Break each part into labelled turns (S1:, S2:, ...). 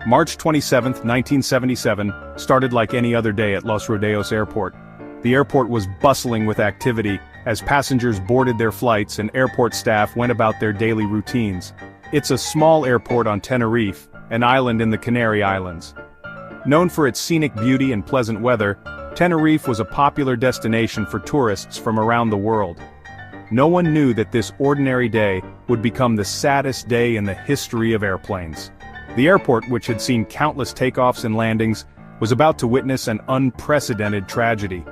S1: March 27, 1977, started like any other day at Los Rodeos Airport. The airport was bustling with activity as passengers boarded their flights and airport staff went about their daily routines. It's a small airport on Tenerife, an island in the Canary Islands. Known for its scenic beauty and pleasant weather, Tenerife was a popular destination for tourists from around the world. No one knew that this ordinary day would become the saddest day in the history of airplanes. The airport, which had seen countless takeoffs and landings, was about to witness an unprecedented tragedy.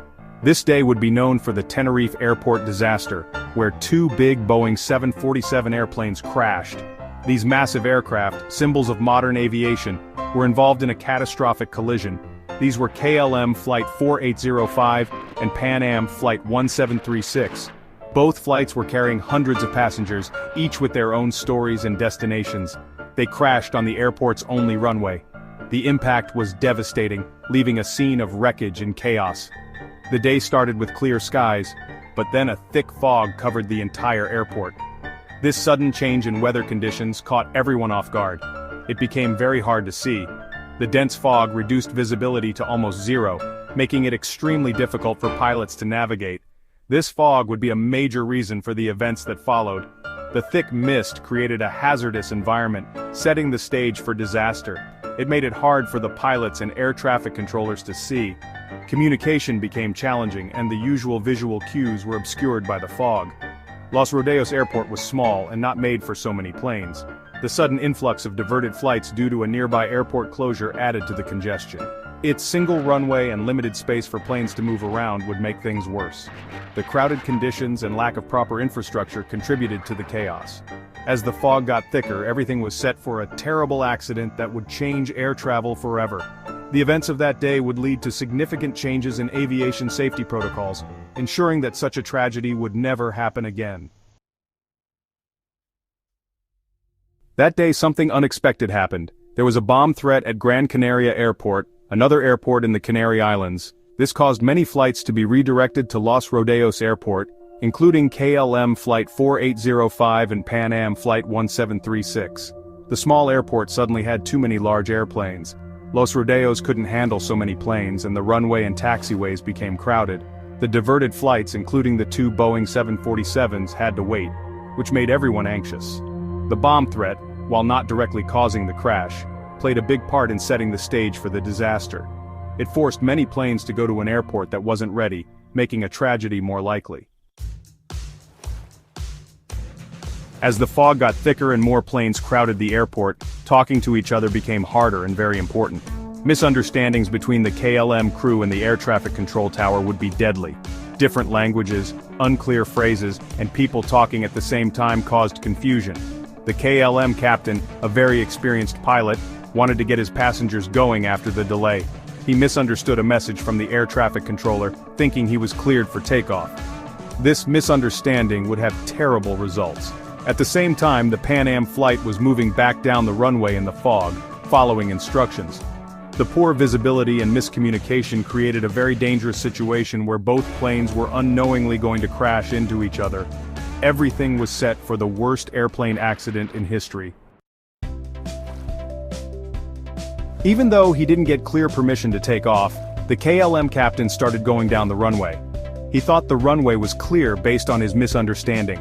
S1: This day would be known for the Tenerife airport disaster, where two big Boeing 747 airplanes crashed. These massive aircraft, symbols of modern aviation, were involved in a catastrophic collision. These were KLM Flight 4805 and Pan Am Flight 1736. Both flights were carrying hundreds of passengers, each with their own stories and destinations. They crashed on the airport's only runway. The impact was devastating, leaving a scene of wreckage and chaos. The day started with clear skies, but then a thick fog covered the entire airport. This sudden change in weather conditions caught everyone off guard. It became very hard to see. The dense fog reduced visibility to almost zero, making it extremely difficult for pilots to navigate. This fog would be a major reason for the events that followed. The thick mist created a hazardous environment, setting the stage for disaster. It made it hard for the pilots and air traffic controllers to see. Communication became challenging and the usual visual cues were obscured by the fog. Los Rodeos Airport was small and not made for so many planes. The sudden influx of diverted flights due to a nearby airport closure added to the congestion. Its single runway and limited space for planes to move around would make things worse. The crowded conditions and lack of proper infrastructure contributed to the chaos. As the fog got thicker, everything was set for a terrible accident that would change air travel forever. The events of that day would lead to significant changes in aviation safety protocols, ensuring that such a tragedy would never happen again. That day something unexpected happened. There was a bomb threat at Gran Canaria Airport, another airport in the Canary Islands. This caused many flights to be redirected to Los Rodeos Airport, including KLM Flight 4805 and Pan Am Flight 1736. The small airport suddenly had too many large airplanes. Los Rodeos couldn't handle so many planes and the runway and taxiways became crowded. The diverted flights, including the two Boeing 747s, had to wait, which made everyone anxious. The bomb threat, while not directly causing the crash, played a big part in setting the stage for the disaster. It forced many planes to go to an airport that wasn't ready, making a tragedy more likely. As the fog got thicker and more planes crowded the airport, talking to each other became harder and very important. Misunderstandings between the KLM crew and the air traffic control tower would be deadly. Different languages, unclear phrases, and people talking at the same time caused confusion. The KLM captain, a very experienced pilot, wanted to get his passengers going after the delay. He misunderstood a message from the air traffic controller, thinking he was cleared for takeoff. This misunderstanding would have terrible results. At the same time, the Pan Am flight was moving back down the runway in the fog, following instructions. The poor visibility and miscommunication created a very dangerous situation where both planes were unknowingly going to crash into each other. Everything was set for the worst airplane accident in history. Even though he didn't get clear permission to take off, the KLM captain started going down the runway. He thought the runway was clear based on his misunderstanding.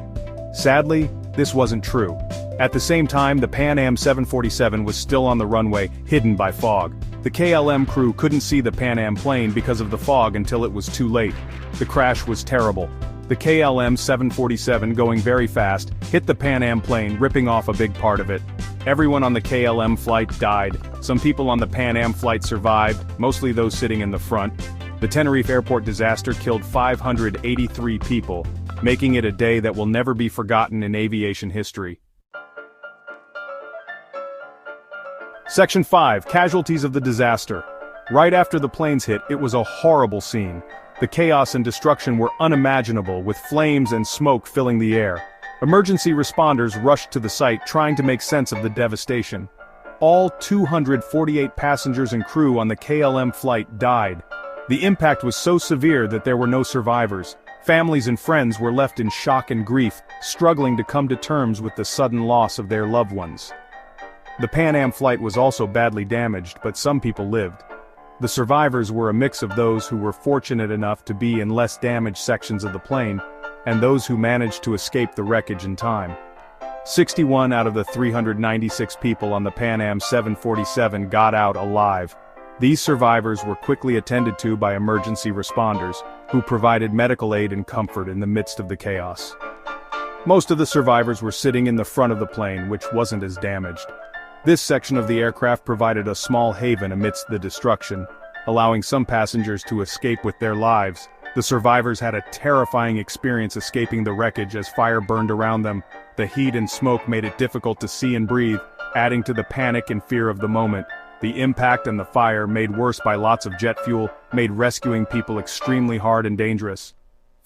S1: Sadly, this wasn't true. At the same time, the Pan Am 747 was still on the runway, hidden by fog. The KLM crew couldn't see the Pan Am plane because of the fog until it was too late. The crash was terrible. The KLM 747, going very fast, hit the Pan Am plane, ripping off a big part of it. Everyone on the KLM flight died. Some people on the Pan Am flight survived, mostly those sitting in the front. The Tenerife airport disaster killed 583 people, making it a day that will never be forgotten in aviation history. Section 5. Casualties of the disaster. Right after the planes hit, it was a horrible scene. The chaos and destruction were unimaginable, with flames and smoke filling the air. Emergency responders rushed to the site trying to make sense of the devastation. All 248 passengers and crew on the KLM flight died. The impact was so severe that there were no survivors. Families and friends were left in shock and grief, struggling to come to terms with the sudden loss of their loved ones. The Pan Am flight was also badly damaged, but some people lived. The survivors were a mix of those who were fortunate enough to be in less damaged sections of the plane, and those who managed to escape the wreckage in time. 61 out of the 396 people on the Pan Am 747 got out alive. These survivors were quickly attended to by emergency responders, who provided medical aid and comfort in the midst of the chaos. Most of the survivors were sitting in the front of the plane, which wasn't as damaged. This section of the aircraft provided a small haven amidst the destruction, allowing some passengers to escape with their lives. The survivors had a terrifying experience escaping the wreckage as fire burned around them. The heat and smoke made it difficult to see and breathe, adding to the panic and fear of the moment. The impact and the fire, made worse by lots of jet fuel, made rescuing people extremely hard and dangerous.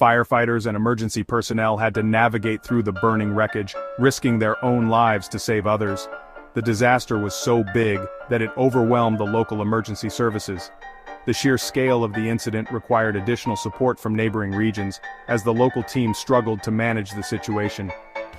S1: Firefighters and emergency personnel had to navigate through the burning wreckage, risking their own lives to save others. The disaster was so big that it overwhelmed the local emergency services. The sheer scale of the incident required additional support from neighboring regions, as the local team struggled to manage the situation.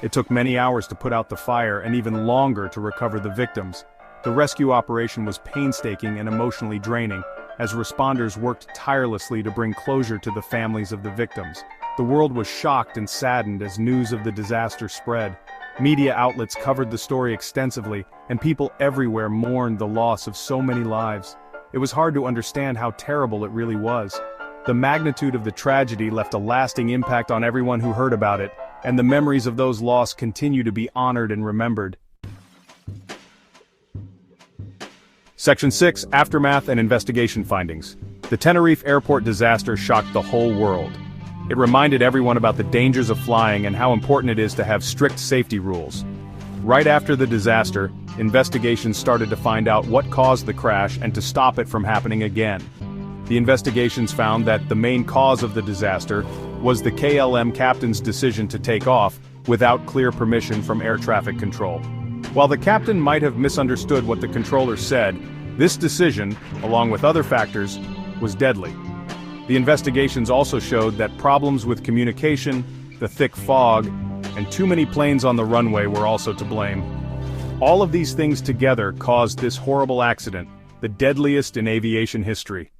S1: It took many hours to put out the fire and even longer to recover the victims. The rescue operation was painstaking and emotionally draining, as responders worked tirelessly to bring closure to the families of the victims. The world was shocked and saddened as news of the disaster spread. Media outlets covered the story extensively, and people everywhere mourned the loss of so many lives. It was hard to understand how terrible it really was. The magnitude of the tragedy left a lasting impact on everyone who heard about it, and the memories of those lost continue to be honored and remembered. Section 6. Aftermath and Investigation Findings. The Tenerife airport disaster shocked the whole world. It reminded everyone about the dangers of flying and how important it is to have strict safety rules. Right after the disaster, investigations started to find out what caused the crash and to stop it from happening again. The investigations found that the main cause of the disaster was the KLM captain's decision to take off without clear permission from air traffic control. While the captain might have misunderstood what the controller said, this decision, along with other factors, was deadly. The investigations also showed that problems with communication, the thick fog, and too many planes on the runway were also to blame. All of these things together caused this horrible accident, the deadliest in aviation history.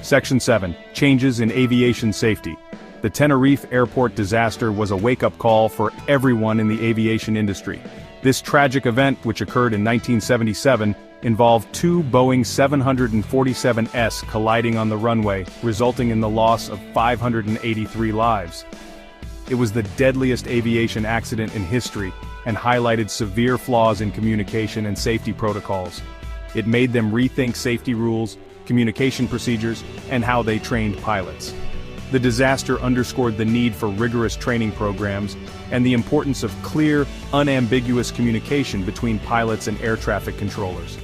S1: Section 7. Changes in aviation safety. The Tenerife airport disaster was a wake-up call for everyone in the aviation industry. This tragic event, which occurred in 1977, involved two Boeing 747s colliding on the runway, resulting in the loss of 583 lives. It was the deadliest aviation accident in history and highlighted severe flaws in communication and safety protocols. It made them rethink safety rules, communication procedures, and how they trained pilots. The disaster underscored the need for rigorous training programs and the importance of clear, unambiguous communication between pilots and air traffic controllers.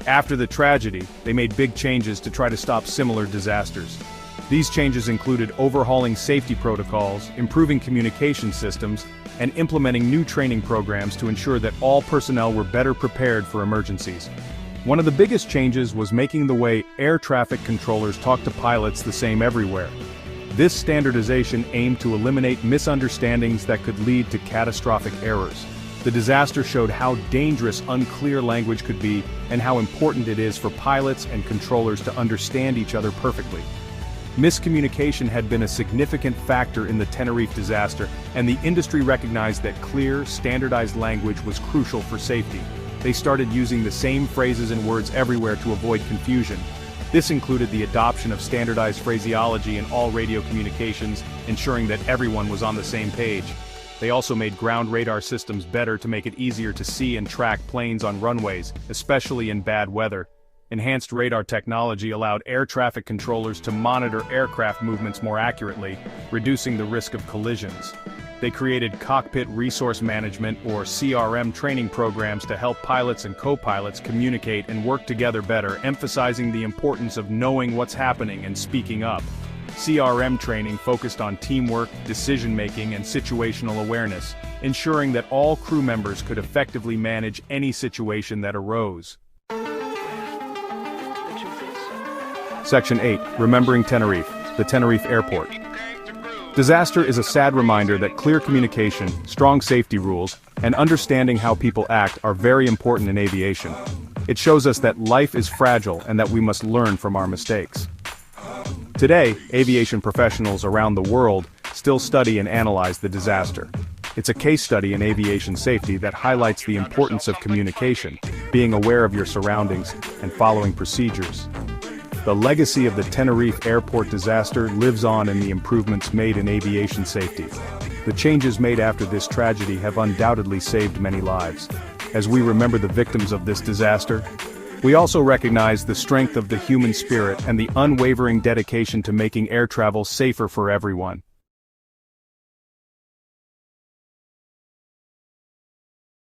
S1: After the tragedy, they made big changes to try to stop similar disasters. These changes included overhauling safety protocols, improving communication systems, and implementing new training programs to ensure that all personnel were better prepared for emergencies. One of the biggest changes was making the way air traffic controllers talk to pilots the same everywhere. This standardization aimed to eliminate misunderstandings that could lead to catastrophic errors. The disaster showed how dangerous unclear language could be and how important it is for pilots and controllers to understand each other perfectly. Miscommunication had been a significant factor in the Tenerife disaster, and the industry recognized that clear, standardized language was crucial for safety. They started using the same phrases and words everywhere to avoid confusion. This included the adoption of standardized phraseology in all radio communications, ensuring that everyone was on the same page. They also made ground radar systems better to make it easier to see and track planes on runways, especially in bad weather. Enhanced radar technology allowed air traffic controllers to monitor aircraft movements more accurately, reducing the risk of collisions. They created cockpit resource management or CRM training programs to help pilots and co-pilots communicate and work together better, emphasizing the importance of knowing what's happening and speaking up. CRM training focused on teamwork, decision-making, and situational awareness, ensuring that all crew members could effectively manage any situation that arose. Section 8. Remembering Tenerife, the Tenerife Airport. Disaster is a sad reminder that clear communication, strong safety rules, and understanding how people act are very important in aviation. It shows us that life is fragile and that we must learn from our mistakes. Today, aviation professionals around the world still study and analyze the disaster. It's a case study in aviation safety that highlights the importance of communication, being aware of your surroundings, and following procedures. The legacy of the Tenerife airport disaster lives on in the improvements made in aviation safety. The changes made after this tragedy have undoubtedly saved many lives. As we remember the victims of this disaster, we also recognize the strength of the human spirit and the unwavering dedication to making air travel safer for everyone.